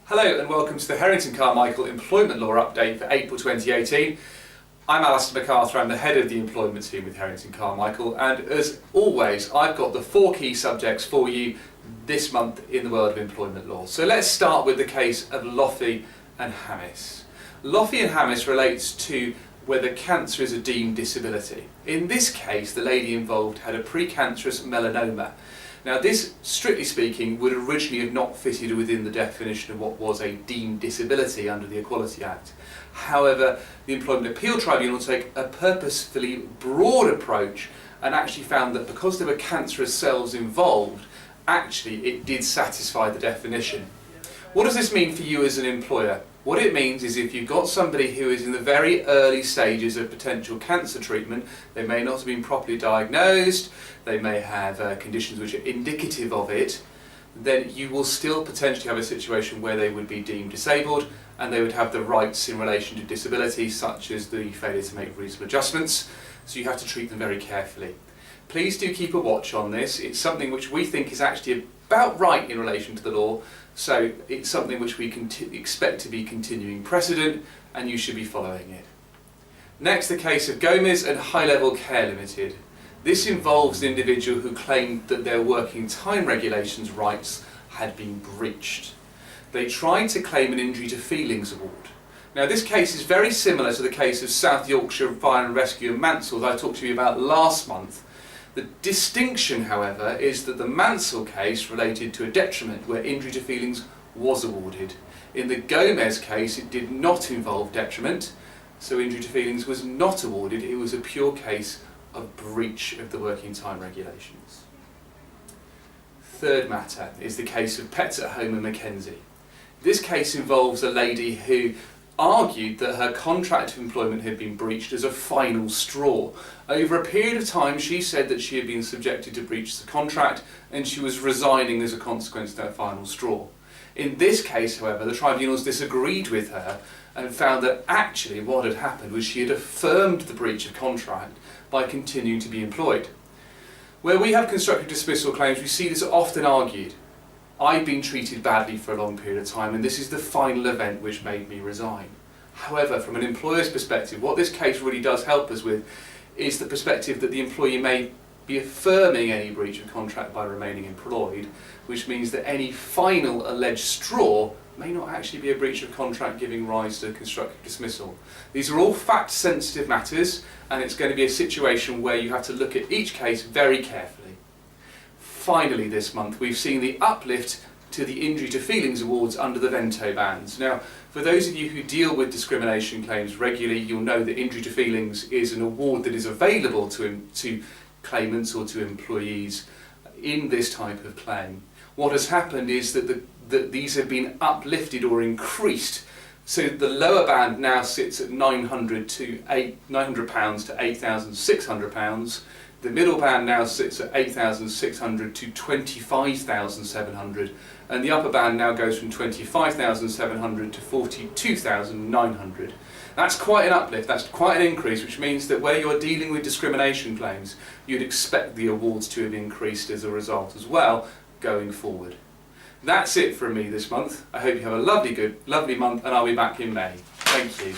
Hello and welcome to the Herrington Carmichael Employment Law Update for April 2018. I'm Alistair MacArthur, I'm the head of the employment team with Herrington Carmichael, and as always I've got the 4 key subjects for you this month in the world of employment law. So let's start with the case of Lofi and Hammis. Lofi and Hammis relates to whether cancer is a deemed disability. In this case, the lady involved had a precancerous melanoma. Now this, strictly speaking, would originally have not fitted within the definition of what was a deemed disability under the Equality Act. However, the Employment Appeal Tribunal took a purposefully broad approach and actually found that because there were cancerous cells involved, actually it did satisfy the definition. What does this mean for you as an employer? What it means is if you've got somebody who is in the very early stages of potential cancer treatment, they may not have been properly diagnosed, they may have conditions which are indicative of it, then you will still potentially have a situation where they would be deemed disabled and they would have the rights in relation to disability, such as the failure to make reasonable adjustments, so you have to treat them very carefully. Please do keep a watch on this. It's something which we think is actually about right in relation to the law, so it's something which we expect to be continuing precedent and you should be following it. Next, the case of Gomez and High Level Care Limited. This involves an individual who claimed that their working time regulations rights had been breached. They tried to claim an injury to feelings award. Now this case is very similar to the case of South Yorkshire Fire and Rescue and Mansell that I talked to you about last month. The distinction, however, is that the Mansell case related to a detriment where injury to feelings was awarded. In the Gomez case it did not involve detriment, so injury to feelings was not awarded. It was a pure case of breach of the working time regulations. Third matter is the case of Pets at Home and McKenzie. This case involves a lady who argued that her contract of employment had been breached as a final straw. Over a period of time she said that she had been subjected to breach of the contract and she was resigning as a consequence of that final straw. In this case, however, the tribunals disagreed with her and found that actually what had happened was she had affirmed the breach of contract by continuing to be employed. Where we have constructive dismissal claims, we see this often argued. I've been treated badly for a long period of time and this is the final event which made me resign. However, from an employer's perspective, what this case really does help us with is the perspective that the employee may be affirming any breach of contract by remaining employed, which means that any final alleged straw may not actually be a breach of contract giving rise to constructive dismissal. These are all fact-sensitive matters and it's going to be a situation where you have to look at each case very carefully. Finally this month we've seen the uplift to the injury to feelings awards under the Vento bans. Now for those of you who deal with discrimination claims regularly, you'll know that injury to feelings is an award that is available to claimants or to employees in this type of claim. What has happened is that these have been uplifted or increased, so the lower band now sits at £900 to £8,600. The middle band now sits at £8,600 to £25,700 and the upper band now goes from £25,700 to £42,900. That's quite an uplift, that's quite an increase, which means that where you're dealing with discrimination claims, you'd expect the awards to have increased as a result as well going forward. That's it from me this month. I hope you have a lovely month and I'll be back in May. Thank you.